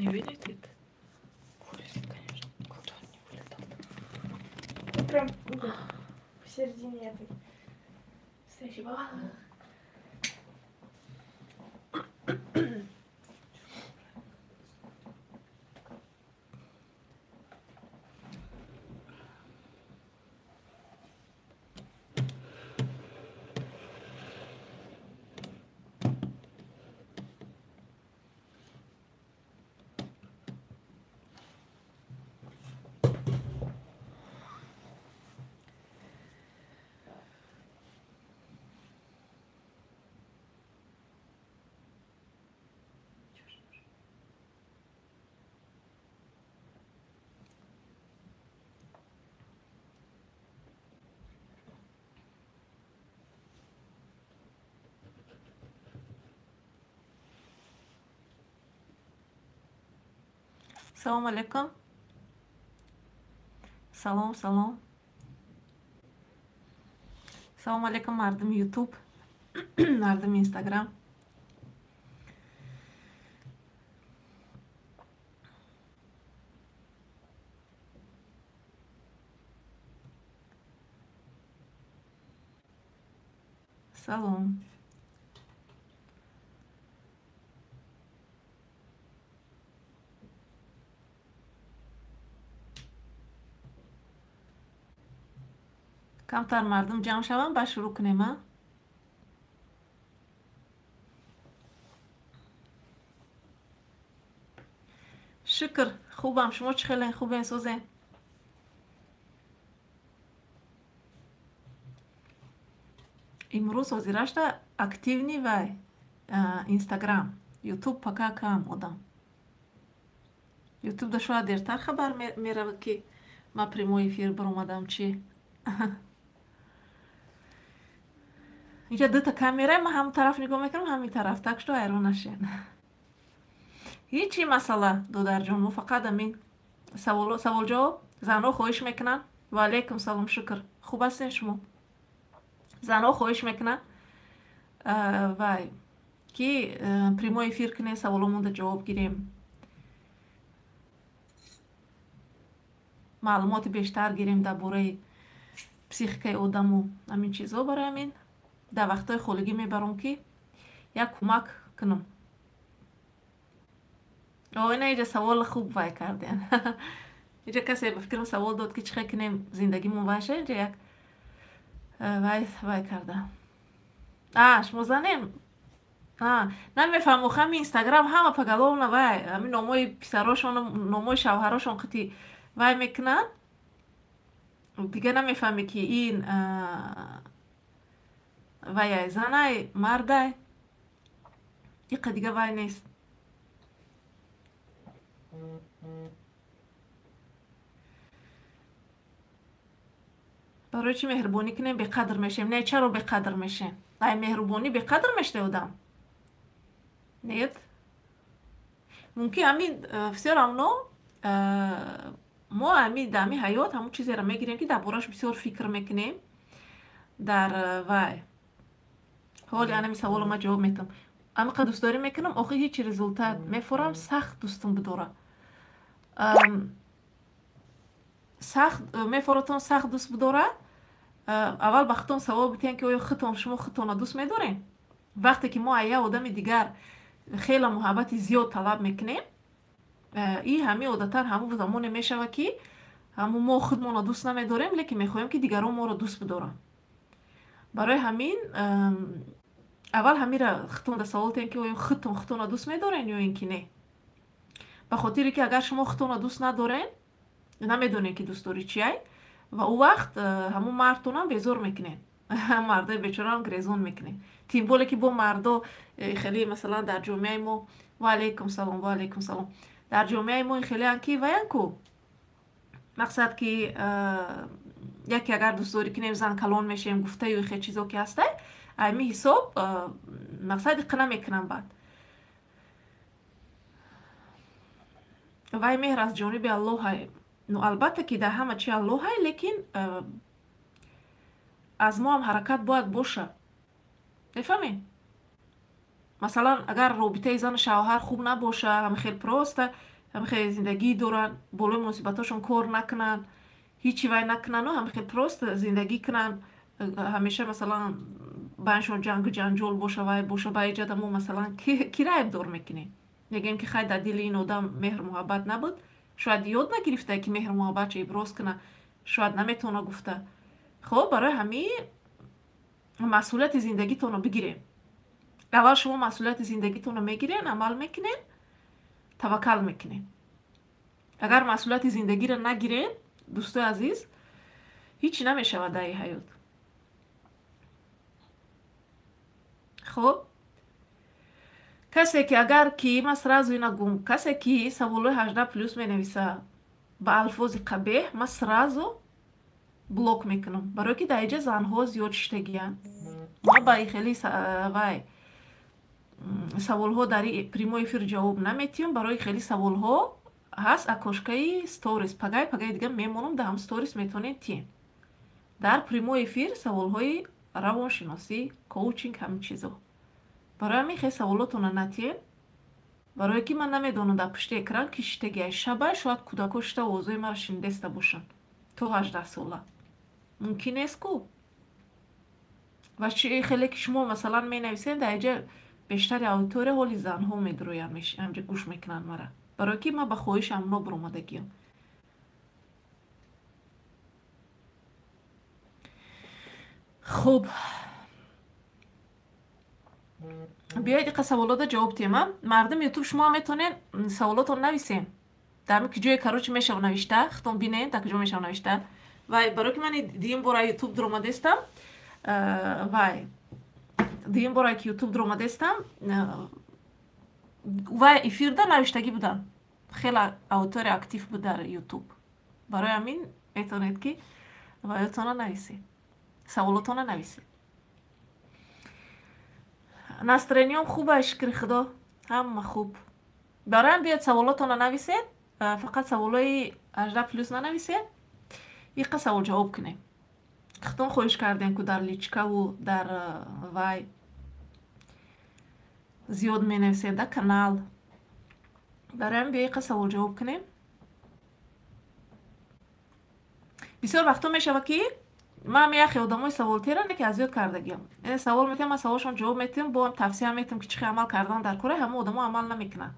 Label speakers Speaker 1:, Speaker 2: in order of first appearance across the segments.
Speaker 1: не видите? Вылезет, конечно. Куда он не вылетал?
Speaker 2: Прям посередине этой стоящей бабы.
Speaker 1: Салом алейкум. Салом, салом. Салом алейкум, мардум ютуб, мардум инстаграм. Салом. камтар мардум ҷамъ шаванд ба шурӯъ кунем. шукр, хубам. шумо чӣ хелен? хубен сӯзен? имрӯз ҳозирашта активни вай инстаграм, ютуб пака кам одам. ютуб да шояд дертар хабар меравад ки ма прямой эфир баромадам. Чи اینجا دو تا کامیرا ما هم طرف نگاه میکنم همین طرف، так что айрон нашен. هیچی مسئله دودر جان، ما فقط همین سوال جواب. زنها خواهش میکنن. و علیکم سلام، شکر. خوب هستین شما؟ زنها خواهش میکنن و کی پریمو افیر کنه سوالمون رو جواب گیریم، معلومات بیشتر گیریم درباره پسیخیکای آدم و همین چیزا. برای همین در وقتای خولگی میبرم که یک کمک کنم. اینا اینجا سوال خوب وای کردین. اینجا کسی بفکرم سوال داد که چخه کنیم زندگیمون وایشه. اینجا یک وای کرده. شما زنیم. نمیفهم همین اینستاگرام همه پگلون وای همین ناموی پسراشون ناموی شوهراشون قطعی وای میکنن. دیگه نمیفهمی که این وای زنای مردای یک دیگه وای نیست. برای چی مهربانی کنیم به قدر میشیم؟ نه چرا به قدر میشیم؟ ای مهربانی به قدر میشته آدم. نیت ممکن همین بسیار امنو ما همین دمی حیات همون چیزی را میگیریم که دربارش بسیار فکر میکنیم. در وای حالی انا می سوال ما جواب میتم. اما قد دوست داری میکنم آخه هیچ رزولتات میفورم. سخت دوستم بداره. سخت میفورتون سخت دوست بداره. اول بختون سوال بتین که خودتون شما خودتون دوست میدارین. وقتی که ما یه آدم دیگر خیلی محبت زیاد طلب میکنیم، این همه عادتا همون زمان میشه که همون ما خودمون رو دوست نمیداریم، لیکن میخوایم که دیگران ما رو دوست بدارن. برای همین اول همین را خودتون در سوال تین که خودتون رو دوست میدارین یا اینکه نه. به خاطری که اگر شما خودتون رو دوست ندارین، نمیدونین که دوست داری چیه و اون وقت همون مردتون هم بیزار میکنین. مرده بیچاره هم گریزون میکنین. تیم بوله که با مردا خیلی مثلا در جامعه ما و علیکم سلام و علیکم سلام در جامعه ما خیلی انکی و ینکو مقصد که یکی اگر دوست داری کنیم زن کلان میشیم گفته یا خیلی چیزا که هسته ایمی حساب مقصد قنه میکنم بعد و این مهر از جانب الله های. نو البته که در همه چی الله های، لیکن از ما هم حرکت باید باشه. نفهمین؟ مثلا اگر رابطه زن شوهر خوب نباشه، هم خیلی پروسته، هم خیلی زندگی دارن، بالای مناسبتاشون کار نکنن، هیچی وای نکنن و هم خیلی پروست زندگی کنن، همیشه مثلا بینشون جنگ و جنجال باشه وای باشه، با ایجاد ما مثلا کی را ابدار میکنه؟ میگیم که خیلی در دل این آدم مهر محبت نبود، شاید یاد نگرفته که مهر محبت چه ابراز کنه، شاید نمیتونه گفته. خب برای همین مسئولیت زندگیتون رو بگیرین. اول شما مسئولیت زندگیتون رو میگیرین، عمل میکنین، توکل میکنین. اگر مسئولیت زندگی رو نگیرین دوستای عزیز، هیچی نمیشه در این حیات. خب کسی که اگر که من سرازو اینا گم، کسی که سوالای 18 پلوس می نویسه با الفاظ قبیح، من سرازو بلوک میکنم، برای که در اینجا زنها زیاد شتگیان. ما با خیلی سوال ها در پریمو افیر جواب نمیتیم، برای خیلی سوال ها هست اکاشکای ستوریز پگای دیگه میمونم در هم ستوریز میتونین تین. در پریمو افیر سوال های روانشناسی، کوچینگ، همین چیزا. برای همین خیلی سوالاتون نتین، برای که من نمیدونم در پشت اکران که شتگی شبه شاید کودکاشت اوضوع مرا شنیدسته باشن تو 18 ساله ممکن است کو. و چی خیلی که شما مثلا می نویسین در اینجا بیشتر آوتور حالی زن ها می درویم میشه، همجا گوش میکنن مرا، برای که من به خواهش امنا برامدگیم. خب بیایید دیگه سوالات جواب تیمم. مردم یوتیوب شما میتونین سوالات رو نویسین در که جای کاروچ میشه نوشته، ختم بینین در کجا میشه نوشته. و برای که من دیم برای یوتیوب درآمدستم و دیم برای که یوتیوب درآمدستم و افیردا نوشتگی بودن، خیلی آوتور اکتیو بود در یوتیوب. برای همین میتونید که وایتون نویسید، سوالاتون نویسید. نسترینیوم خوبه، شکر خدا هم خوب. برای هم بیاد سوالاتون نویسید، فقط سوالای 18 پلوس ننویسید، یک سوال جواب کنیم. ختم خواهش کردیم که در لیچکا و در وای زیاد می نویسید در کانال. برای هم بیاد یک سوال جواب کنیم. بسیار وقتا می شود که من یه آدمای سوال تیرن که از زیاد کردگیم، این سوال میتونم، من سوالشون جواب میتونم، با هم تفسیر میتونم که چه عمل کردن در کره، همه آدما عمل نمیکنن.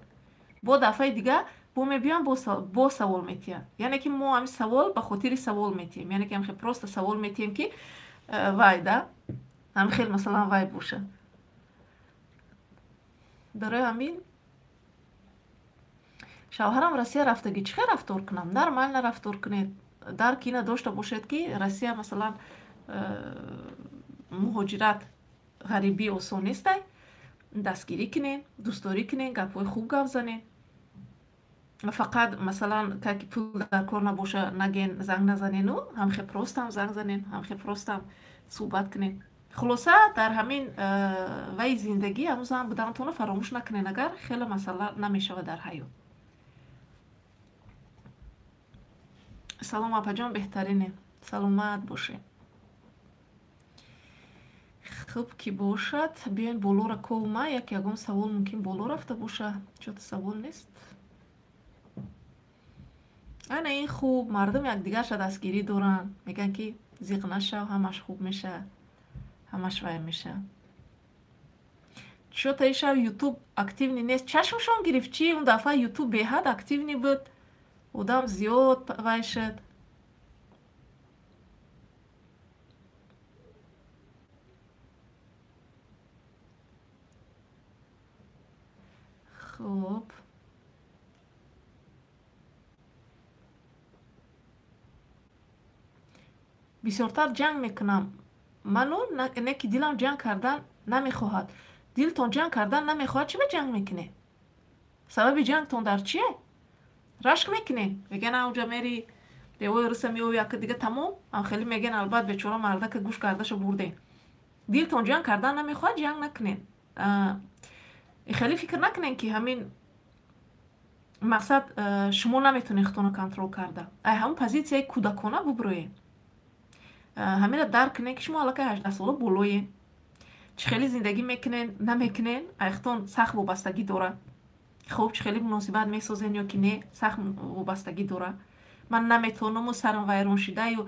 Speaker 1: با دفعه دیگه با میبیان با سوال میتیم، یعنی که ما هم سوال به خاطر سوال میتیم، یعنی که هم خیلی پروست سوال میتیم که وایده هم خیلی مثلا وای باشه. برای همین شوهرم روسیه رفتگی چه رفتار کنم؟ نرمال نرفتار کنید، در کی نداشته باشید که روسیه مثلا مهاجرت غریبی آسان نیست، دستگیری کنین، دوستداری کنین، گپای خوب گپ زنین. فقط مثلا که پول در کار نباشه نگین زنگ نزنین و هم خیلی پروست هم زنگ زنین، هم خیلی پروست هم صحبت کنین. خلاصه در همین وی زندگی هنوز هم بودنتون فراموش نکنین اگر خیلی مسئله نمیشه در حیات. سلام اپا جان، بهترینه، سلامت باشه. خب کی باشد بیاین بالا را کوما، یکی یگان سوال ممکن بالا رفته باشه، چون سوال نیست. انا این خوب، مردم یک دیگر شد دستگیری دارن، میگن که زیق نشه همش خوب میشه، همش وای میشه. چون تا شب یوتیوب اکتیو نیست، چشمشون گرفت چی اون دفعه یوتیوب به حد اکتیو نی بود، آدم زیاد وای شد. خب بسیارتر جنگ میکنم منو، نه که دلم جنگ کردن نمیخواهد. دلتون جنگ کردن نمیخواهد چی به جنگ میکنه؟ سبب جنگتون در چیه؟ رشک میکنه میگن اونجا میری دیوی رسه میو یک دیگه تمام، هم خیلی میگن البته بیچاره مرده که گوش کردهشو برده. دلتون جنگ کردن نمیخواهد جنگ نکنین. خیلی فکر نکنین که همین مقصد شما نمیتونین خودتون کنترل کرده. همون پوزیسیای کودکانه ببروین. همین درک کنین که شما الان 18 ساله بالوین. چه خیلی زندگی میکنن نمیکنن ایختون سخت وابستگی داره. خب چه خیلی مناسبت میسازن یا که نه سخت وابستگی داره. من نمیتونم و سرم ویران شده و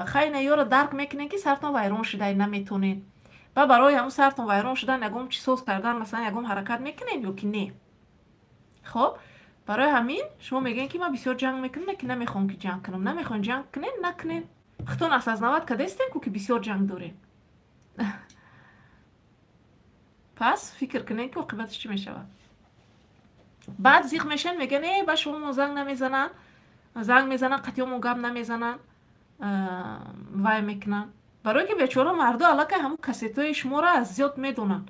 Speaker 1: خیلی یارو درک میکنن که سرتون ویران شده نمیتونین و برای همون سرتون ویران شدن یکم چی سوز کردن مثلا یکم حرکت میکنین یا که نه. خب برای همین شما میگین که من بسیار جنگ میکنم که نمیخوام که جنگ کنم. نمیخوام جنگ کنین نکنین. خودتون اساس کده استین که بسیار جنگ دارین. پس فکر کنین که عاقبتش چی میشه. بعد زیغ میشن میگن ای با شما زنگ نمیزنن. زنگ میزنن قطعیمون گپ نمیزنن. وای میکنن. برای که بیچاره مردا علاقه همون کسیتای شما را از زیاد میدونن.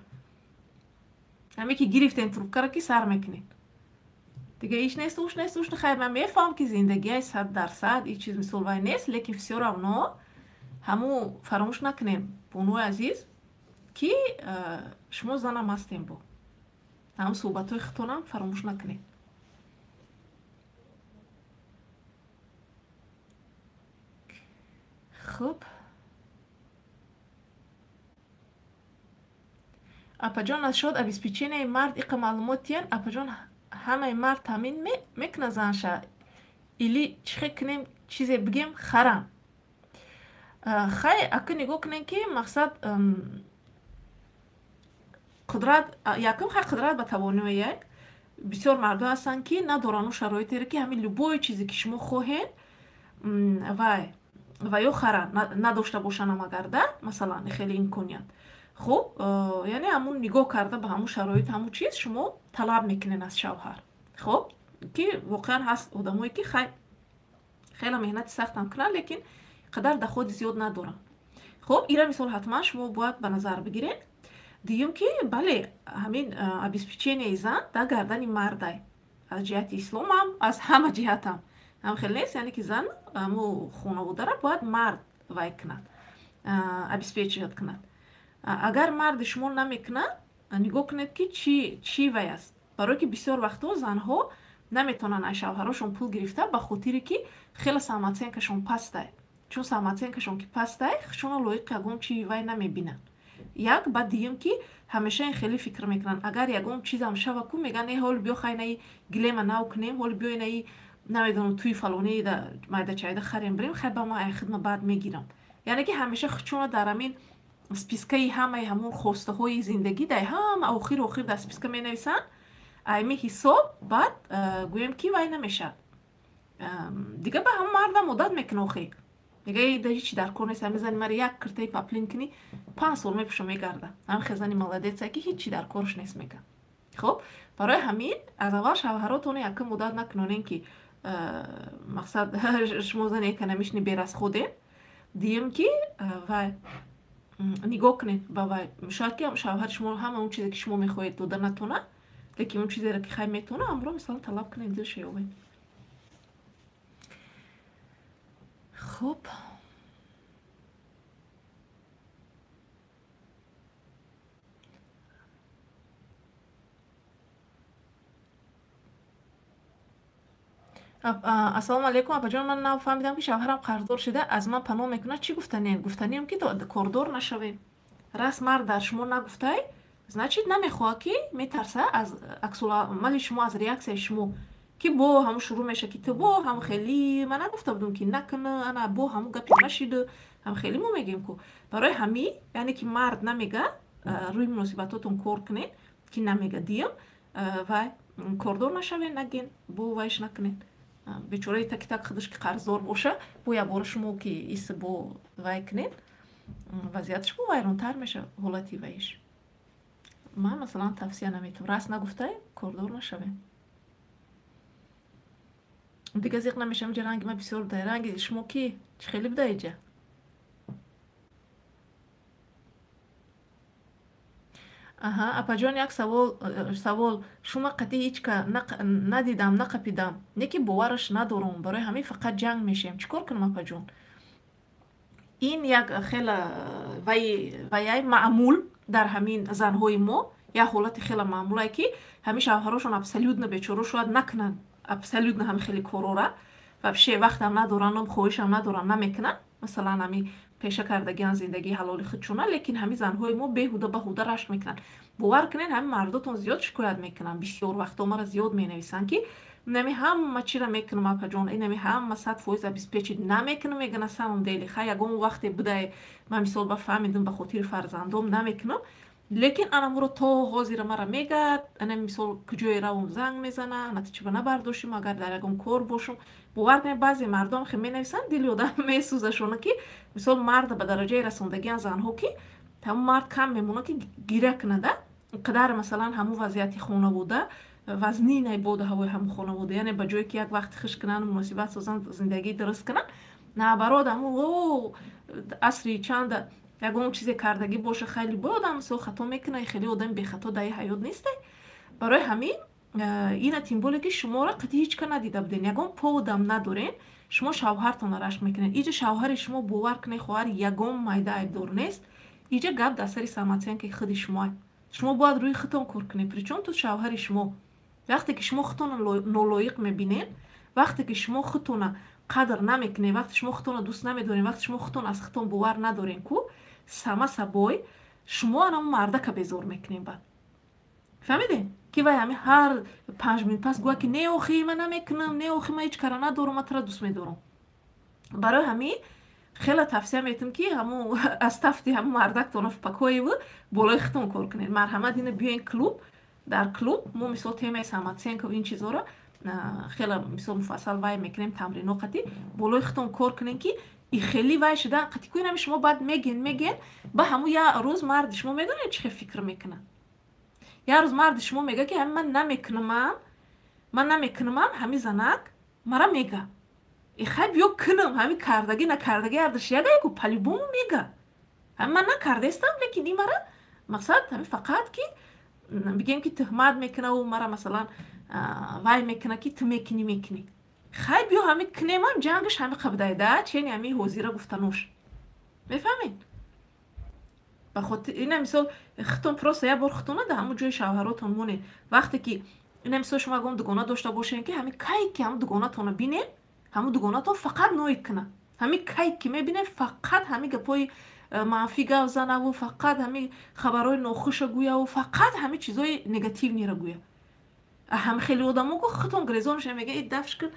Speaker 1: همین که گرفتین تروبکا را که سر میکنین. دیگه ایش نیست اوش نیست اوش خیر من میفهم که زندگی 100% این چیز مثل وای نیست لیکن بسیار اونا همو فراموش نکنیم بونو عزیز که شما زنم هستیم با هم صحبت های خطونم فراموش نکنیم. خب اپا جان از شد ابسپیچینه مرد ایقا معلوماتیان اپا جان همه مرد تامین میکنه زنشه ایلی چخی کنیم چیزی بگیم خرم خیلی اکا نگو کنیم که مقصد قدرت یکم خیلی قدرت به توانوی یک بسیار مرد هستن که ندارن و شرایطی رو که همین لبای چیزی که شما خواهین و یا خرم نداشته باشن هم اگرده مثلا خیلی امکانیت. خب یعنی همون نگاه کرده به همون شرایط همون چیز شما طلب میکنین از شوهر. خب که واقعا هست آدمایی که خیلی مهنت سخت هم کنن لیکن قدر در خود زیاد ندارن. خب ایره مثال حتما شما باید به نظر بگیرین. دیگم که بله همین ابسپیچینه زن در گردن مرده از جهت اسلام هم از همه جهت هم خیلی نیست یعنی که زن همون خانواده را باید مرد وای کند ابسپیچیت کند. اگر مرد شما نمیکنه نگاه کنید که چی وای است. برای که بسیار وقتا زنها نمیتونن از شوهراشون پول گرفته به خاطری که خیلی سمتینکشون پسته. چون سمتینکشون که پسته شما لایق یگم چی وای نمیبینن. یک بعد دیگم که همیشه این خیلی فکر میکنن اگر یگم چیز هم شوه کو میگن ای حال بیا خیلی گلیم نو کنیم حال بیا اینایی نمیدونم توی فلانی مایده چایده خریم بریم خیلی با ما خدمت بعد میگیرم. یعنی که همیشه چون در همین سپیسکای همون خواسته های زندگی در هم آخر در سپیسکا می نویسن ایمی حساب بعد گویم کی وای نمیشه دیگه به هم مردم مدت میکنه خیلی میگه در هیچی در کار نیست میزنی مرا یک کرته پاپلین کنی 5 سال میپوشه میگرده هم خزانی مولدیت که هیچی در کارش نیست میگه. خب برای همین از اول شوهراتون یک مدت نکنونین که مقصد شما زن اکونومیشنی بیر از خوده دیم که و نگاه کنید با شاید که شوهر شما هم اون چیزی که شما میخواهید داده نتونه لیکن اون چیزی رو که خیلی میتونه امرو مثلا طلب کنید دلش یابید. خب السلام علیکم اپا جان من نفهمیدم که شوهرم قرضدار شده از من پناه میکنه چی گفتنیم که کاردار نشویم. راست مرد در شما نگفته значит نمیخواد که میترسه از عکس العمل شما از ریاکسیون شما که با همون شروع میشه که تو با هم خیلی من نگفته بودم که نکنه انا با همون گپی نشید هم خیلی ما میگیم که برای همین یعنی که مرد نمیگه روی مناسبتاتون کار کنید که نمیگه دیم و کاردار نشوین نگین با وایش نکنید بیچاره تک تک خودش که قرضدار باشه با یه بار شما که ایست با وای کنید وضعیتش با ویرانتر میشه حالتی وایش. من مثلا توصیه نمیتونم راست نگفته کاردار نشوین. دیگه زیق نمیشم جا رنگ من بسیار بده رنگ شما کی چه خیلی بده ایجا اپا جان یک سوال شما قطعی هیچ که ندیدم نقپیدم یکی باورش ندارم برای همین فقط جنگ میشیم چیکار کنم اپا جان؟ این یک خیلی ویای معمول در همین زنهای ما یا حالت خیلی معموله که همیشه شوهراشون ابسلیوت بیچاره شاید نکنن ابسلیوت هم خیلی کارو را و بشه وقت هم ندارن هم خواهش هم ندارن نمیکنن مثلا همی пеша кардагиан зиндагии ҳалоли худшона, лекин ҳамин занҳои мо беҳуда баҳуда рашк мекунанд. бовар кунед ҳамин мардотон зиёд шикоят мекунанд. бисёр вақтҳо мара зиёд менависанд ки нами ҳама чира мекунам апаҷон, инами ҳама 100% обеспечит намекунам, мегӯям на самом деле ха ягон вақте будае ман мисол бафаҳмидам ба хотири фарзандом намекунам, лекин анамуро то ҳозира мара мегӯяд, анами мисол куҷое равам занг мезанад, натиҷаба набардоштем, агар дар ягон кор бошам. бовар кунед баъзе мардом хе менависанд, дили одам месӯзашона ки мисол марда ба дараҷае расондагиан занҳо ки ҳамон мард кам мемонад ки гиря кунада, қадар масалан ҳамун вазъияти хонавода вазнинай бода ҳавои ҳамун хонавода, яъне ба ҷое ки як вақт хиш кунанд, муносибат созанд, зиндагӣ дуруст кунанд, наоборот ҳамун асри чанда ягон чизе кардагӣ боша, хеле бо одам мисол хато мекунад, хеле одами бехато дар ҳаёт нестай. барои ҳамин ина тимболе ки шуморо қатъи ҳеч кар надида будем, ягон поводам надорем, шумо шавҳартонро рашк мекунед. Иҷа шавҳари шумо бовар кунед хоҳари ягон майда айбдор нест. иҷа гап дар сари самооценкаи худи шумоа. шумо бояд рӯи худтон кор кунед. причём тут шавҳари шумо? вақте ки шумо худтонро нолоиқ мебинед, вақте ки шумо худтонро қадр намекунед, вақте шумо худтонро дӯст намедоред, вақте шумо худтон аз худтон бовар надоред ку сама сабой шумо анам мардака безор мекунед. баъд фаҳмидед ки вай ҳамин ҳар 5 минут пас гӯя ки не охи ман намекунам, не охи ман ҳеч кара надорам, ман тара дӯст медорам. барои ҳамин хеле тавсия метам ки ҳамун аз тафти ҳамун мардактона фпакоеву болои худтон кор кунед. марҳамат ина биёен клуб, дар клуб мо мисол темаи самооценкаву ин чизоро хеле мисол муфассал вай мекунем, тамрино қати болои худтон кор кунем ки и хеле вай шуда қати ку инами шумо баъд мегин ба ҳамун як рӯз марди шумо медонед чӣ хел фикр мекунад. як рӯз марди шумо мега ки ҳамин ман намекунамам, ҳамин занак мара мега хай биё кунам, ҳамин кардагӣ накардагӣ ардаш ягайку палибому мега ҳамин ман накардаистам, лекин ин мара мақсад ҳамин фақат ки бигем ки туҳмат мекунаву мара масалан вай мекуна ки ту мекунӣ. хай биё ҳамин кунемам, ҷангаш ҳамин қабдайда чени ҳамин ҳозира гуфтанош. мефаҳмед? ба хотир ина мисол худтон просто як бор худтона дар ҳамун ҷои шавҳаротон монед. вақте ки ина мисол шумо ягон дугона дошта бошед ки ҳамин кай ки ҳамун дугонатонро бинед, ҳамун дугонатон фақат ноид кунад. ҳамин кай ки мебинед фақат ҳамин гапои манфӣ гап занаву, фақат ҳамин хабарҳои нохуша гӯяву, фақат ҳамин чизҳои негативниро гӯя. ҳамин хеле одамо го худтон гирезонша мега и дафш кун,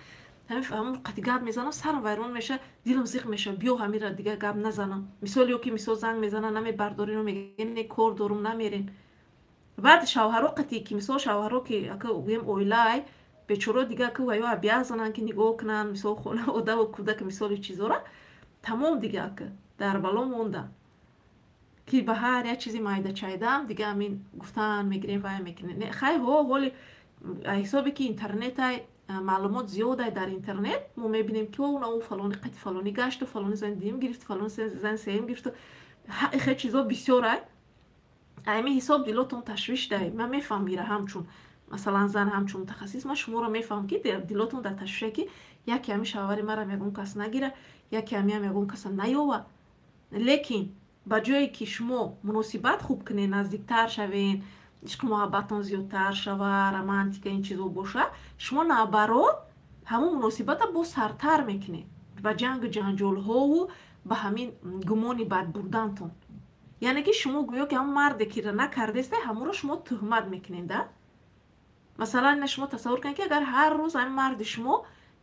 Speaker 1: ҳамин қати гап мезанам, сарам вайрон меша, дилам зиқ меша, биё ҳаминро дигар гап назанам. мисол ё ки мисол занг мезанад, намебардорин, мега не кор дорум, намерин. баъд шавҳаро қати ки мисол шавҳаро ки ака гӯем оилаи бечоро дига ки ваё абяз зананд ки нигоҳ кунанд, мисол хонаводаву кӯдак мисоли чизора тамом дига ака дар бало монда ки ба ҳар як чизи майда чайдам дига ҳамин гуфтан мегирем вай мекунем. хай ҳоли ҳисобе ки интернетай маълумот зиёдай дар интернет мо мебинем ки наву фалони қати фалонӣ гашту, фалони зани дуюм гирифту, фалони зани сеюм гирифту, хеле чизо бисёрай. ҳамин ҳисоб дилотон ташвиш даҳед. ман мефаҳмам ира ҳамчун масалан зан ҳамчун мутахассис ман шуморо мефаҳмам ки дилотон дар ташвише ки яке ҳамин шавҳари марам ягон кас нагира, яке ҳамиам ягон каса наёва. лекин ба ҷое ки шумо муносибат хуб кунед, наздиктар шавен, ишқу муҳаббатон зиёдтар шава, романтика ин чизо боша, шумо наоборот ҳамун муносибата бо сартар мекунед ба ҷангу ҷанҷолҳову ба ҳамин гумони бад бурдантон. яъне ки шумо гӯё ки ҳамун марде ки накардесте ҳамонро шумо туҳмат мекунед. да масалан ина шумо тасаввур кунед ки агар ҳар рӯз ҳамин марди шумо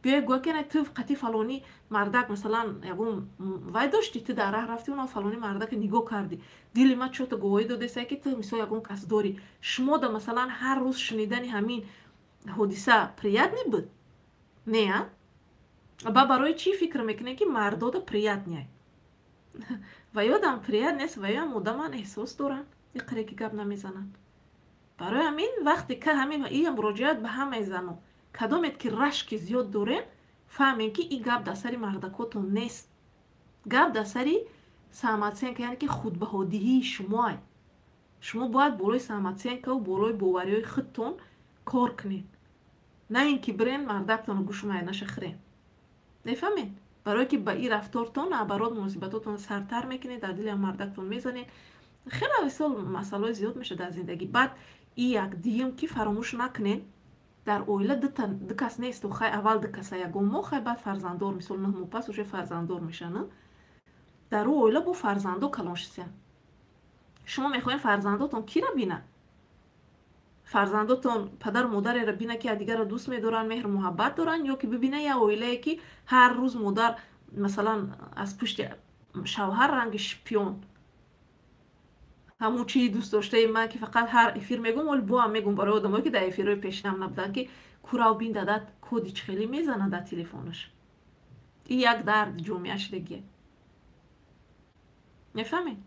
Speaker 1: биёи гӯя ки ту қати фалони мардак масалан ягон вай дошти, ту дар раҳ рафти уна фалони мардака нигоҳ карди, дили ма чото гувоҳӣ додеса ки ту мисол ягон кас дорӣ, шумо да масалан ҳар рӯз шунидани ҳамин ҳодиса приятни буд? не ба барои чӣ фикр мекунед ки мардода приятняй? ваё дам прият нест, ваё ам одаман эҳсос доранд, иқре ки гап намезананд. барои ҳамин вақте ка ҳамин ия муроҷиат ба ҳамаи зано кадомет ки рашки зиёд дорем, фаҳмем ки ин гап дар сари мардакотон нест, гап дар сари самооценка, яъне ки худбаҳодиҳии шумоай. шумо бояд болои самооценкаву болои бовариҳои худтон кор кунед, на ин ки бирен мардактонро гӯшумай нашахрен. мефаҳмед? барое ки ба ин рафтортон наоборот муносибатотон сартар мекунед, дар дили мардактон мезанед. хеле ависол масъалаҳои зиёд мешад дар зиндагӣ. баъд ин як диюм ки фаромӯш накунед, дар оила ду кас несту, хай аввал ду каса ягон мо, хай баъд фарзанддор, мисол 9 моҳ пас уже фарзанддор мешаванд. дар ӯ оила бо фарзандо калон шисем. шумо мехоҳем фарзандотон кира бина? фарзандотон падару модареро бина ки якдигарро дӯст медоранд, меҳру муҳаббат доранд, ё ки бибина як оилае ки ҳар рӯз модар масалан аз пушти шавҳар ранги шпион ҳамун чии дӯстдоштаи ман ки фақат ҳар эфир мегӯм, вале бо ҳам мегӯм барои одамое ки дар эфирҳои пешинам набуданд ки курав бин дадад коди чӣ хеле мезанад дар телефонаш. И як дард ҷомеа шидагие. мефаҳмед?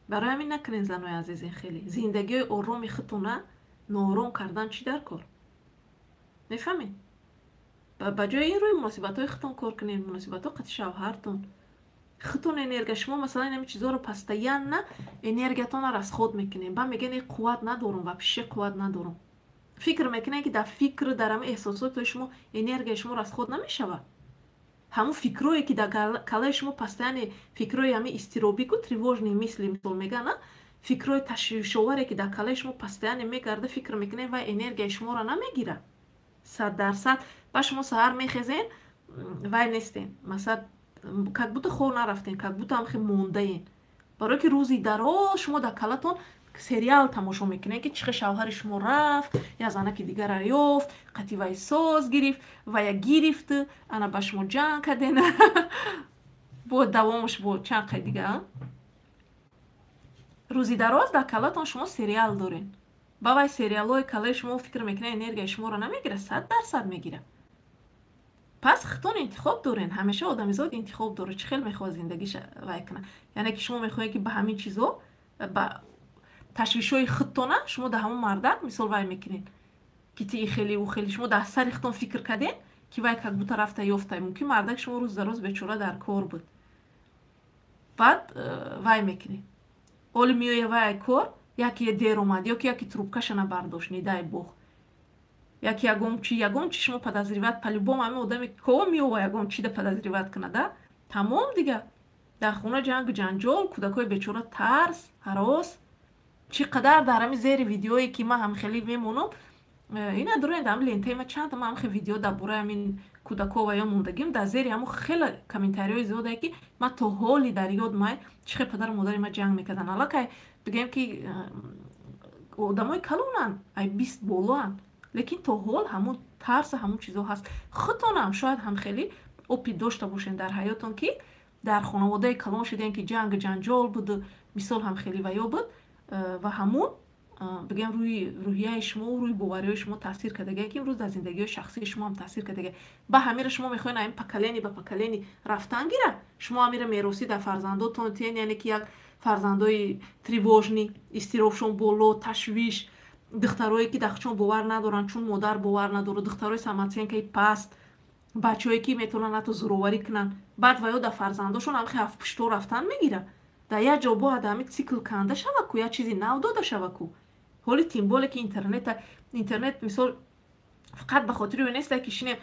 Speaker 1: барои ҳамин накунед занои азизин, хеле зиндагиҳои ороми худтона ноором кардан чӣ дар кор? мефаҳмед? ба ҷои ин рӯи муносибатҳои худтон кор кунед, муносибатҳои қати шавҳартон. худтон энергия шумо масалан ин чизоро постоянно энергиятонро расход мекунед. ба мегӯед қувват надорам, ва пиши қувват надорам. фикр мекунед ки дар фикр дар ҳамин эҳсосоти шумо энергияи шумо расход намешавад. ҳамун фикрое ки дар калаи шумо постоянно фикрои ҳамин изтиробӣ ку тревожни мисли мисол мегӯяна, фикрои ташвишоваре ки дар калаи шумо постоянно мегарда, фикр мекунед ва энергияи шуморо намегирад. 100%. ба шумо саҳар мехезен, вай нестен. Масалан, как будто хор нарафтен, как будто ҳам хеле мондаен. барое ки рӯзи дароз шумо дар калатон сериал тамошо мекунед ки чӣ хел шавҳари шумо рафт, я занаки дигарро ёфт, қати вай соз гирифт, ва я гирифт, ана ба шумо ҷанг карден. бо давомаш бо чанд қай дигар. рӯзи дароз дар калатон шумо сериал дорен. ба вай сериалҳои калаи шумо фикр мекунед энергияи шуморо намегирад, 100% мегирад. пас худтон интихоб дорен. ҳамеша одамизод интихоб дорад чӣ хел мехоҳад зиндагиша вай кунад. яъне ки шумо мехоҳед ки ба ҳамин чизо, ба ташвишҳои худтона шумо дар ҳамон мардак мисол вай мекунед ки ти хеле ӯ хеле, шумо дар сари худтон фикр карден ки вай как будто рафта ёфта, мумкин мардак шумо рӯз дароз бечора дар кор буд. баъд вай мекунед. оли миёя вай кор, яке дер омад, ё ки яке трубкаша набардошт, не дай бог. яке ягон чи шумо подозриват, по-любому ҳамин одаме кого меова ягон чи да подозриват кунада, тамом дига. дар хона ҷангу ҷанҷол, кӯдакои бечора тарс, ҳарос. чӣ қадар дар ҳамин зери видеое ки ман ҳам хеле мемонам, ина дурен дар ҳамин лентаи ман чанд ҳам хеле видео дар бораи ҳамин кӯдако ва ё мондагим дар зери ҳамон хеле комментариҳои зиёдае ки ман то ҳоли дар ёд май чӣ хел падару модари ман ҷанг мекарданд. аллакай бигем ки одамои калонанд, ай 20 болоанд, лекин то ҳол ҳамон тарса ҳамон чизо ҳаст. худтонам шояд ҳам хеле опит дошта бошед дар ҳаётон ки дар хонаводаи калон шидем ки ҷангу ҷанҷол буд, мисол ҳам хеле ваё буд, ва ҳамун бигем рӯи рӯҳияи шумо, рӯи бовариҳои шумо таъсир кардагие, ки имрӯз дар зиндагиҳои шахсии шумо ҳам таъсир кардагие. ба ҳамира шумо мехоҳед ин поколени ба поколени рафтан гира, шумо ҳамира меросӣ дар фарзандотон тен, яъне ки як фарзандои тревожни, изтиробшон боло, ташвиш, духтарое ки дар худшон бовар надоранд, чун модар бовар надорад, духтарои самооценкаи паст, бачаҳое ки метавонанд ҳатто зӯроварӣ кунанд. баъд ва ё дар фарзандошон ҳам хеле ҳафтпуштор рафтан мегирад. дар як ҷо бояд ҳамин цикл канда шава ку, як чизи нав дода шава ку. ҳоли тимболе ки интернет мисол фақат ба хотири ӯ неста ки шинем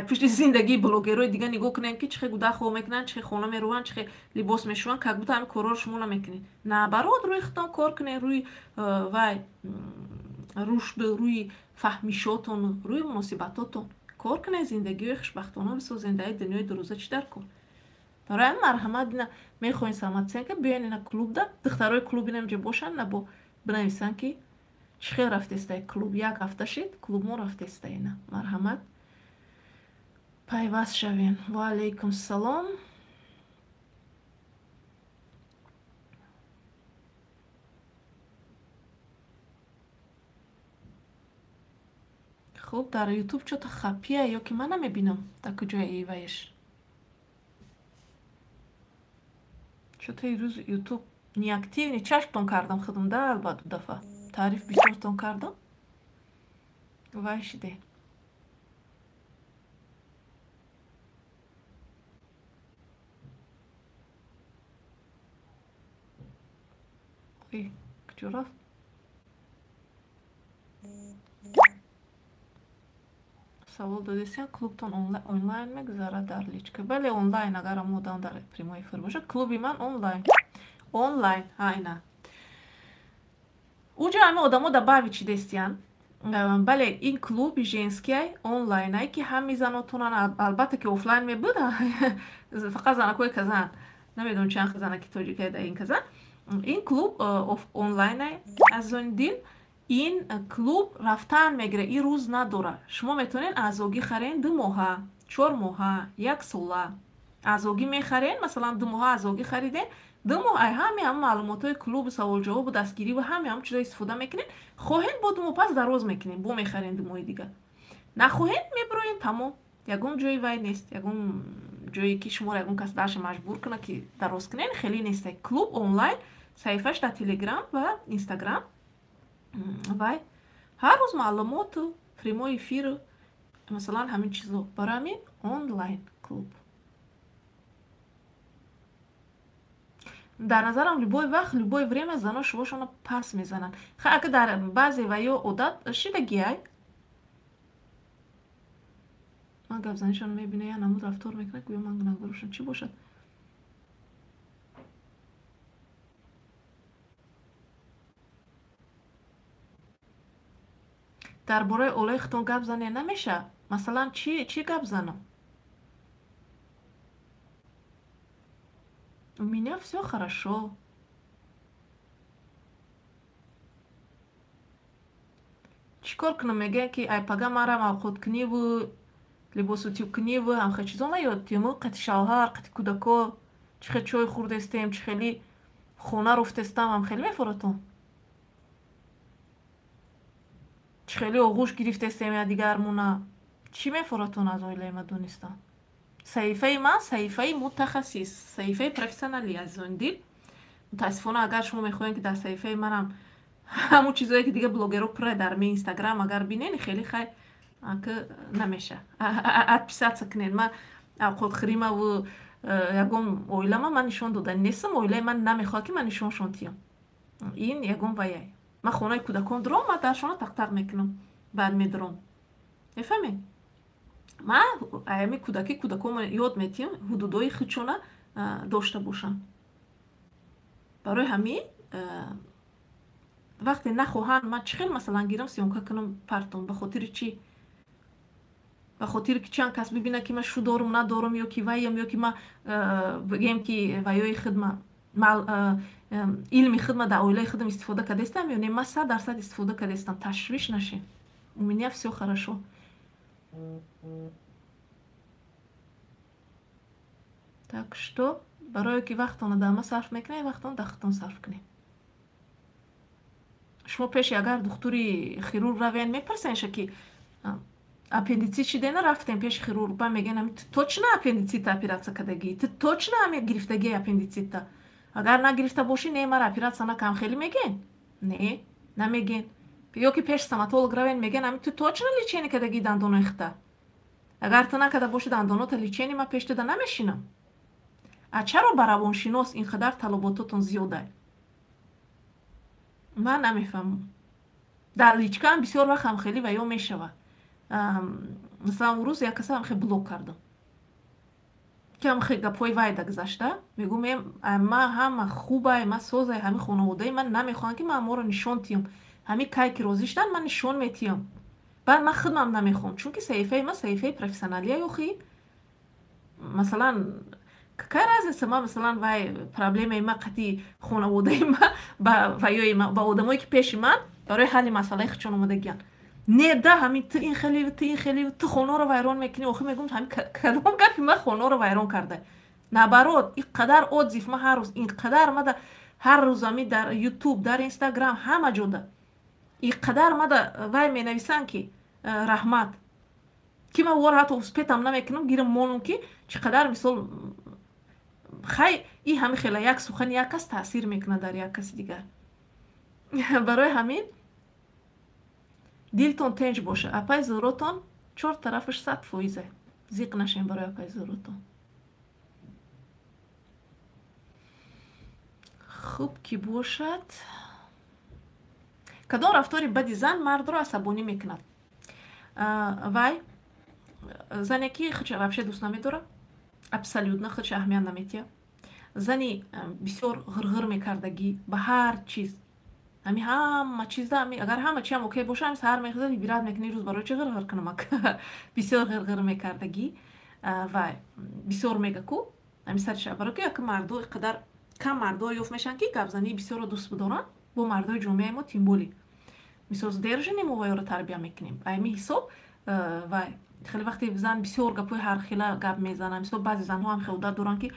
Speaker 1: пушти зиндагии блогерҳои дигар нигоҳ кунем ки чӣ хел гуда хоб мекунанд, чӣ хел хона меруванд, чӣ хел либос мешӯванд, как будто ҳамин корҳоро шумо намекунед. наоборот, рӯи худтон кор кунед, рӯи вай рушд, рӯи фаҳмишотон, рӯи муносибатотон кор кунед, зиндагиҳои хушбахтона бисозед, дар дунёи дурӯза чӣ дар кор. барои ҳамин марҳамат ина мехоҳем самооценка биёен ина клубда, духтарои клуби намҷо бошанд, набо бинависанд ки чӣ хел рафтестай клуб, як ҳафта шид клубмо рафтестай. ина марҳамат пайваст шавен. ва алайкум салом. хуб, дар ютуб чото хапия ё ки ман намебинам дар куҷои иваеш. чото ирӯз ютуб неактивни чашмтон кардам худумда, албатта дафъа таъриф бисёртон кардам. вай шиде. куҷо рафт? савол додесен клубтон онлайн мегузарад дар личка? бале, онлайн. агар мо дам дар прямой эфир боша, клуби ман онлайн айна уҷа ҳами одамо да баъви чӣ дестиян. бале, ин клуби женскияй онлайнай ки ҳами занотонан, албатта ки офлайн мебуда фақат занакои казан نمیدونم چند خزانه که توجیه کرده این کزا. این کلوب آنلاین عزیزان دل. این کلوب رفتن میگیره، این روز نداره. شما میتونین اعضاگی خرین 2 ماه 4 ماه 1 سال اعضاگی میخرین. مثلا 2 ماه اعضاگی خریدین، 2 ماه هم معلومات کلوب سوال جواب و دستگیری و هم چیزا استفاده میکنین. خواهین با 2 ماه پس دراز میکنین، بو میخرین 2 ماه دیگه. نخواهین میبروین تمام. یگون جوی وای نیست، یگون جویی که شما یگون کس درش مجبور کنه که دراز کنین خیلی نیست. کلوب آنلاین صفحهش در تلگرام و اینستاگرام وای هر روز معلومات و پریمو افیر مثلا همین چیزو برای همین آنلاین کلوب. در نظرم لبوی وقت لبوی время زنا شواشونو پس میزنن. اگه در بعضی ویا عادت شیدگیای من گپ زنیشون میبینه یا نمود رفتار میکنه گویا من گناهگارشون چی باشد. درباره اولیختون گپ زنی نمیشه. مثلا چی گپ زنم؟ У меня все хорошо. چیکار کنم؟ میگه که ای پگا مرا مابخود کنی و لباسو تیو کنی و هم خیلی چیزا میاد تیمو قطع شوهر قطع کودکو چه خیلی چای خورده استیم چه خیلی خونه رفته استم هم خیلی میفراتون چه خیلی آغوش گرفته استیم یا دیگر مونه چی میفراتون از اویله ما دونستم. صحیفه من صحیفه متخصص صحیفه پروفسیونالی از اون دید. متاسفانه اگر شما میخواین که در صحیفه منم همون چیزایی که دیگه بلوگرو پره در می اینستاگرام اگر بینین خیلی خیلی که نمیشه ادپیسات سکنین. من خود خریمه و یکم اویلما من نشون دادن نیستم. اویله من نمیخواد که من نشون شونتیم. این یکم وایای من خونه کودکان درام من درشونه تق میکنم بعد میدرم میفهمین. من ایمی کودکان یاد میتیم حدودای خودشونه داشته باشن. برای همین وقتی نخواهن من چخیل مثلا گیرم سیونکا کنم پرتون به خاطر چی؟ به خاطر که چند کس ببینه که من شو دارم ندارم یا که ویم یا که من بگیم که ویای خدمه علمی خدمه در اویله خدم استفاده کردستم یا نه من 100% استفاده کردستم. تشویش نشین. У меня все хорошо. Так что برای که وقتون دامه صرف میکنه وقتون دختون صرف کنه. شما پیش اگر دکتری خیرورگ روین میپرسین که اپندیسیت چی دینا رفتیم پیش خیرورگ با میگن точно اپندیسیت اپراسیا کردگی точно هم گرفتگی اپندیسیت. اگر نگرفته باشی نه مر اپراسیا نکم خیلی میگن نه نمیگن. یا که پیش стоматолог روین میگن هم точно лечение کردگی دندون اخته. اگر تو نکرده باشی دندونات лечение ما پیش داده نمیشینم. چرا روانشناس اینقدر طلباتتون زیاده؟ من نمیفهمم. در لیچکا هم بسیار وقت هم خیلی ویا میشوه. مثلا اون روز یک کسی هم خیلی بلوک کردم که هم خیلی گپای وایده گذاشته. میگم ما هم خوبه ما سوزه همین خانواده من نمیخوان که من ما رو نشون تیم همین کاری که روزیشتن من نشون میتیم. بعد من خودم نمیخوام چون که صحیفه ما صحیفه پروفسیونالیه یوخی مثلا کار از ما مثلا وای پرابلم ما قتی خانواده ما با ویای ما با آدمایی که پیش من برای حل مسئله خودشون اومدگن نه ده همین تو این خیلی تو خونه رو ویران میکنی. آخه میگم همین کدوم گفت من خونه رو ویران کرده نبرات اینقدر اوزیف ما هر روز اینقدر ما هر روز می در یوتیوب در اینستاگرام همه جوده اینقدر ما وای می نویسن که رحمت که من وار حتی اسپیتم نمیکنم گیرم مونم که چقدر مثال خیلی این همه خیلی یک سخن یک کس تاثیر میکنه در یک کس دیگر. برای همین دلتون تنج باشه. اپای زورتون 4 طرفش 100% زیق نشین برای اپای زورتون. خوب کی باشد کدام رفتاری بدی زن مرد رو عصبانی میکند. وای زنی که خودش вообще دوست نمیداره абсолютно خودش اهمیت نمیتیه. زنی بسیار غرغر میکردگی به هر چیز همه چیز اگر همه چی هم اوکی باشه هم سر میخواد بیراد میکنی روز برای چه غرغر کنم بسیار غرغر میکردگی و بسیار میگه کو همین سرش. برای که یک مردو قدر کم مردو یوف میشن که گپزنی بسیار دوست بدارن با مردای جامعه ما تیمبولی مثل درجنیم و وایو رو تربیت میکنیم. ایمی حساب و خیلی وقتی زن بسیار گپوی هر خیلی گپ میزنن. مثل بعضی زنها هم خیلی دارن که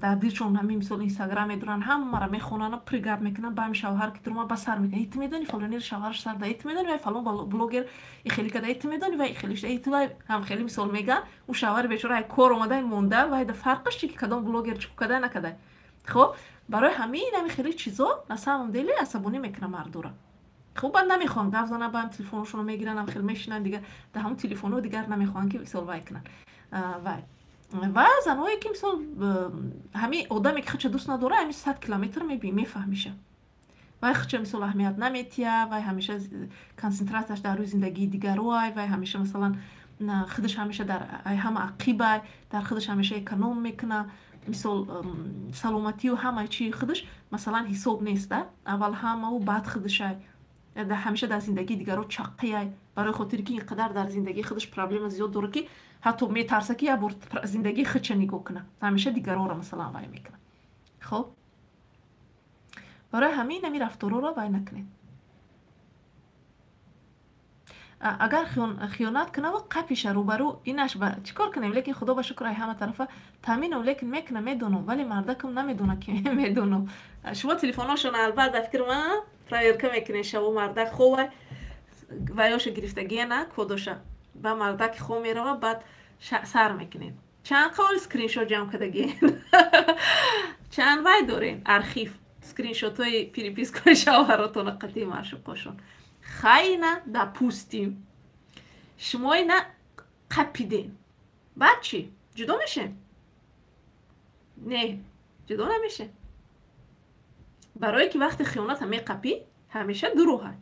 Speaker 1: در دیرشون همین مثل اینستاگرام میدارن هم مرا میخونن و پری گپ میکنن با هم شوهر که درما با سر میکنه ایت میدونی فلانی شوهرش سر دایت ایت میدونی و فلان بلوگر ای خیلی کدا ایت میدونی و ای خیلیش ایت و هم خیلی مثال میگن اون شوهر بیچاره کار اومده مونده و هد فرقش چی که کدام بلوگر چی کدا نکدا. خب برای همین همین خیلی چیزا نسام دلی عصبانی میکنه مردورا. خب من نمیخوام گفتن با هم تلفنشون رو میگیرن هم خیلی میشینن دیگه در همون تلفنو دیگر نمیخوان که مثال وای کنن و زنایی که مثال همین آدمی که خچ دوست نداره همین 100 کیلومتر میفهمیشه و خچ مثال اهمیت نمیتیه و همیشه کنسنتراتش در روی زندگی دیگر وای و همیشه مثلا خودش همیشه در هم عقیبه در خودش همیشه اکونوم میکنه مثال سلامتی و همه چی خودش مثلا حساب نیست اول همه و بعد خودش همیشه در زندگی دیگر رو چقیه برای خاطر که اینقدر در زندگی خودش پرابلم زیاد داره که حتی میترسه که یه زندگی خودش نگاه کنه همیشه دیگر رو مثلا وای میکنه. خب برای همین نمی رفتارو رو وای نکنید. اگر خیانت کنه و قپیش روبرو اینش چیکار کنیم؟ لیکن خدا با شکر همه طرفه تامین و لیکن میکنه میدونم ولی مردکم نمیدونه که میدونم. شما تلفناشون البته در فکر من پرایر که میکنین شما مردک خوبه و یاش گرفتگی نه کدوشه با مردک خوب میره و بعد سر میکنین چند قول اسکرین شات جمع کردگین چند وای دارین ارخیو اسکرین شات های پیریپیس کنه شوهراتون قطعی معشوقاشون خیلی دا پوستیم شما اینا قپیدین بعد چی؟ جدا میشه؟ نه جدا نمیشه برای که وقتی خیانت همه قپی همیشه دروغه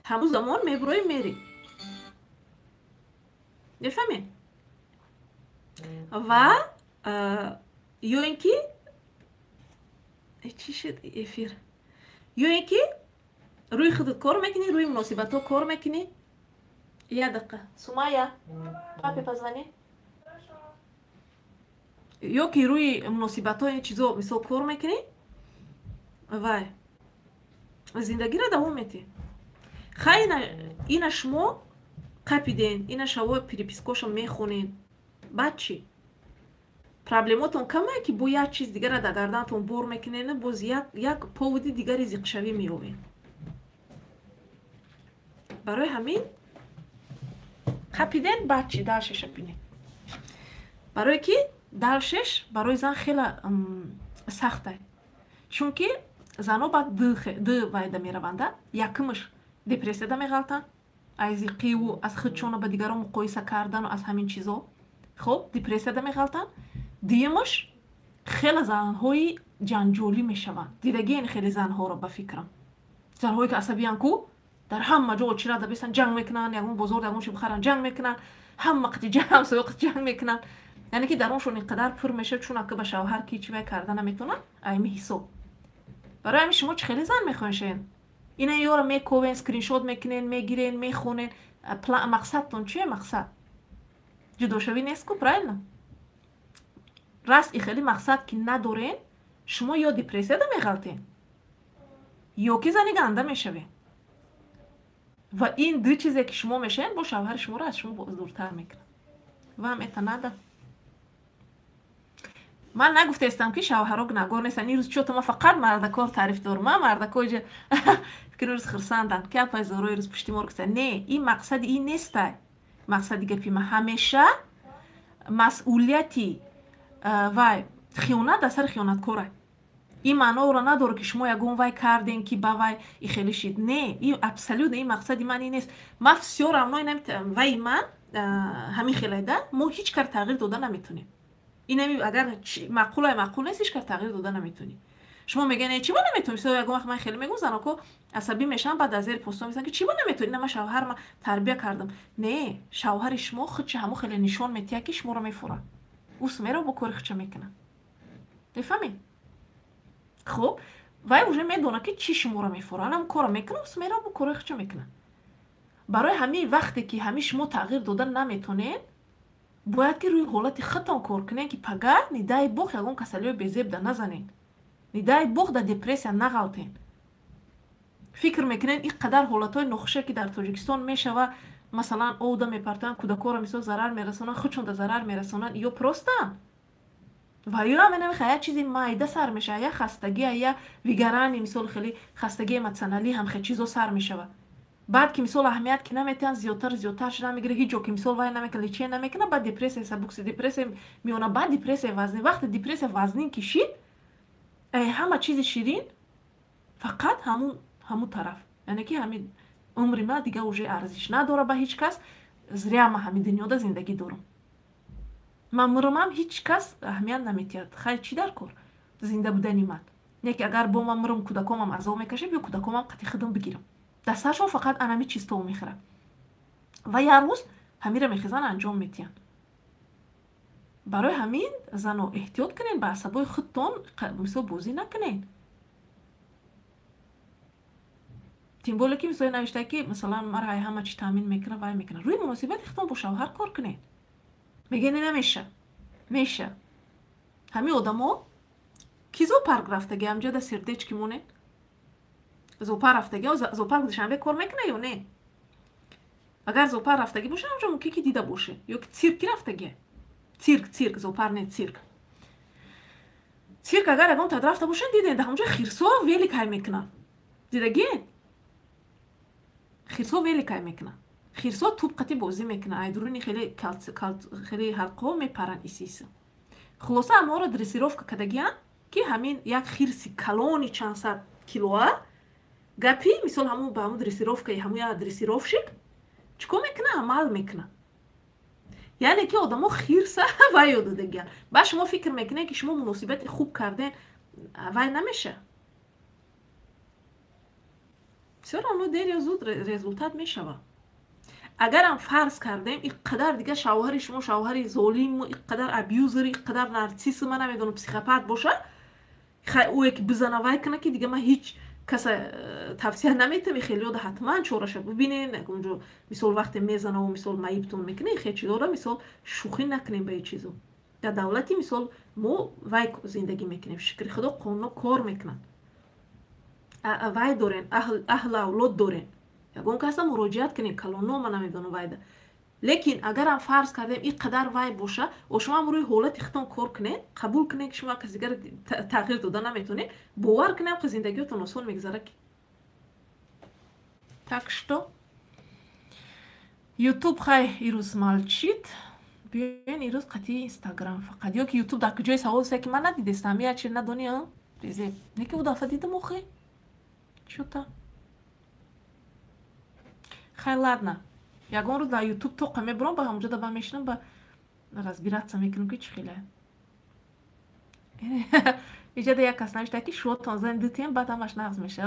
Speaker 1: همون زمان میبروی میری نفهمین و یا اینکه چی شد افیر یا اینکه روی خودت کار میکنی روی مناسبت ها کار میکنی. یه دقیقه سمایا پاپی پزنی یا که روی مناسبت ها این چیزا مثل کار میکنی وای زندگی را دوام میتی خیلی اینا شما قپیدین اینا شما پریپیسکاشو میخونین بعد چی؟ پرابلماتون کمه که با یک چیز دیگر را در گردنتون بر میکنین باز یک پاودی دیگری زیقشوی میوین. برای همین قپیدین بعد چی؟ درشش بینین برای که درشش برای زن خیلی سخته چون که زنها بعد دو وایده میروند یکمش دپرسیده میغلطن از قیو از خودشون به دیگران مقایسه کردن و از همین چیزا خب دپرسیده میغلطن. دیمش خیلی زنهای جنجالی میشوند دیدگی این خیلی زنها رو به فکرم زنهایی که عصبیان کو در همه جا چرا دبستن جنگ میکنن یکون بزرگ یکون بخرن جنگ میکنن هم وقت جنگ سوق جنگ میکنن یعنی که درونشون اینقدر پر میشه چون که به شوهر کی چی کردن نمیتونن ایمی حساب. برای همین شما چه خیلی زن میخوانشین اینا یارو میکوین اسکرین شات میکنین میگیرین میخونین مقصدتون چیه؟ مقصد جدا شوی نیست کو پرایل نه راست خیلی مقصد که ندارین شما یا دپرسیده میغلطین یا که زنی گنده میشوین و این دو چیزی که شما میشین با شوهر شما را از شما دورتر میکنن و هم اتناده. من نگفته استم که شوهرها گناهگار نیستن این روز چوت ما فقط مردکار تعریف دارم من مردکار جه فکر روز خرساندن که پای زوروی روز پشتی مرگ نه این مقصد این نیسته مقصدی گپی ما همیشه مسئولیتی و خیانت در سر خیانت کاره این معنا را نداره که شما یگون وای کردین که با وای ای خیلی شید نه این ابسولوت این مقصدی من این نیست ما فسیور هم نمیتونم وای من همین خیلی ده ما هیچ کار تغییر دادن نمیتونیم این اگر معقول نیست هیچ کار تغییر دادن نمیتونی شما میگن چی من نمیتونم مثلا یگون وقت من خیلی میگم زنا کو عصبی میشن بعد از زیر پستم میگن که چی من نمیتونی نه من شوهر ما تربیت کردم نه شوهر شما خودش همو خیلی نشون میتیه که شما رو میفوره اوس میره با کار خچ میکنه بفهمین خب وای اوجه میدونه که چی شما رو میفوره هم کار میکنه اوس میره با کار خچ میکنه برای همین وقتی که همین شما تغییر دادن نمیتونین باید که روی حالت خطان کار کنین که پگاه ندای بخ یگون کسلیو بزیب دا نزنین، ندای بخ دا دپرسیا نغلطین. فکر میکنین این قدر حالتهای نخشه که در تاجیکستان میشوه، مثلا اودا میپرتن کودکا را مثلا ضرر میرسونن، خودشون دا ضرر میرسونن، یا پروستن و یا هم نمیخواه یه چیزی مایده سر میشه، یا خستگی، یا ویگرانی مثلا خیلی خستگی متسنالی هم خیلی چیزو سر میشوه. بعد که مثلا اهمیت که نمیتن زیادتر شدن میگیره، هیچ جا که مثلا وای نمیکنه چی نمیکنه، بعد دپرسیا سبکس دپرسیا میونه، بعد دپرسیا وزنی. وقت دپرسیا وزنی کشید همه چیز شیرین فقط همون طرف، یعنی که همین عمر ما دیگه اوجه ارزش نداره به هیچ کس، زریا ما همین دنیا زندگی دارم. من مرمم هیچ کس اهمیت نمیتید، خیلی چی در کار زنده بودنی من. یکی اگر با من مرم کودکامم عذاب میکشه، بیا کودکامم قطعی خدم بگیرم، دستشون فقط انمی چیز تو میخورم و یه روز همین را میخیزن انجام میتین. برای همین زنو احتیاط کنین، به عصبای خودتون مثلا بازی نکنین. تیم بوله که مثلا نوشته که مثلا مرای همه چی تامین میکنه وای میکنه، روی مناسبت اختون با شوهر کار کنین. میگه نمیشه، میشه. همین آدما کی زوپارک رفتگی همجا دا سردیچ کی مونه زوپار رفتگی و زوپارک دوشنبه کار میکنه یا نه؟ اگر زوپار رفتگی باشه همجا ممکنه که دیده باشه، یا که سیرکی رفتگی، سیرک زوپار نه سیرک اگر اگه اون تا رفته باشن دیدین ده همجا خیرسو ویلی کای میکنن، دیدگی خیرسو ویلی کای میکنن، خیرسو توپ قطی بازی میکنن، ایدرونی خیلی حلقه میپرن ایسیسه. خلاصه اما رو درسیروف کدگیان که همین یک خیرسی کلونی چند صد کیلوه گپی مثال همون با همون درسیروف که همون یا درسیروف شک چکو میکنه عمل میکنه، یعنی که آدمو خیرسه وای یاد دیگه با شما فکر میکنه که شما مناسبت خوب کردین وای نمیشه، بسیار اما دیر یا زود رزولتات میشوه. اگر هم فرض کردیم این قدر دیگه شوهر شما شوهر ظالم، این قدر ابیوزر، این قدر نارسیس، من نمیدونم پسیکوپات باشه، او یک بزنه وای کنه که دیگه من هیچ کس توصیه نمیتم، خیلی ده حتما چورش ببینین اونجا مثال وقت میزنه و مثال مایبتون میکنه خیلی چی داره، مثال شوخی نکنیم به این چیزو. در دولتی مثال ما وای زندگی میکنیم، شکر خدا قانون کار میکنن، وای دارین، اهل اولاد دارین، یگون کسی مراجعت کنین کلانو من نمیدونم وایده. لیکن اگر هم فرض کردیم این قدر وای باشه و شما هم روی حالت اختون کار کنین، قبول کنین که شما کسی دیگر تغییر داده نمیتونین، باور کنین که زندگیتون آسان میگذره. Так что ютуб хай ирус молчит, بیاین ایروز قطعی اینستاگرام فقط، یا که یوتیوب در کجای سوال که من ندیدستم یا چی ندونی ها ریزه نکه بود دفعه دیدم آخه چوتا خیلی ладно. یگان روز در یوتیوب تو قمه برام با همونجا دبا میشنم با разбираться میکنم که چی خیله اینجا ده یک کس نوشته که شو تانزن دیتیم بعد همش نغز میشه.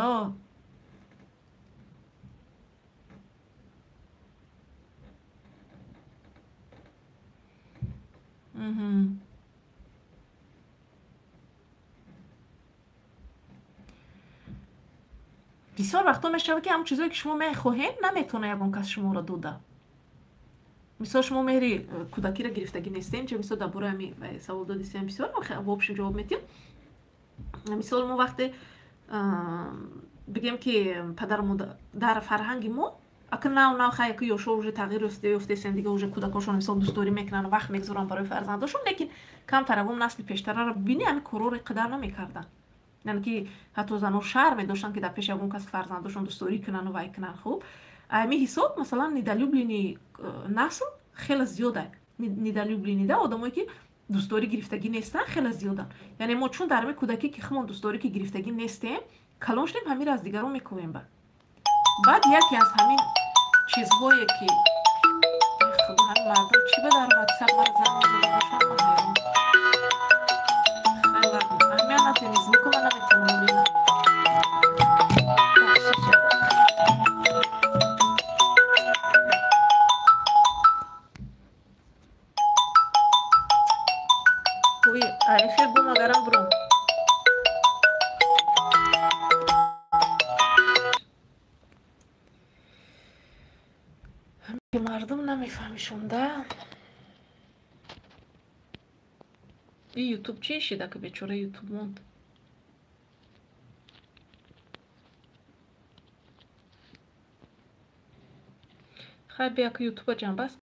Speaker 1: بسیار وقتا میشه که همون چیزایی که شما میخواهید نمیتونه یگان کس شما را دوده. مثلا شما میری کودکی را گرفتگی نیستین چه مثلا در باره همی سوال دادیستیم بسیار وابشون جواب میتیم. مثلا ما وقتی بگیم که پدر در فرهنگ ما اکن ناو خیلی که یوشو اوجه تغییر افته زندگی اوجه کودکاشون مثلا دوستداری میکنن و وقت میگذارن برای فرزنداشون، لیکن کم ترم نسل پیشتر را ببینی همین کارو قدر نمیکردن، یعنی که حتی زنها شرم داشتن که در پیش اون کس فرزنداشون دوستداری کنن و وای کنن. خوب امی حساب مثلا ندالوبلینی نسل خیلی زیاده، ندالوبلینی ده آدمایی که دوستداری گرفتگی نیستن خیلی زیادن، یعنی ما چون در کودکی که خمون دوستداری که گرفتگی نیستیم کلان شدیم همین از دیگران میکنیم. بعد یکی از همین چیزهایی که خدا همین مردم چی به در واتساپ من زن میزنه باشم من خیلی همین نتونیز میکنم نمیتونم بینم اوی ایفیر بوم اگرم برون مردم نمیفهمیشونده. این یوتیوب چی شده که بیچاره یوتیوب موند؟ خیلی بیا که یوتیوب جنب است.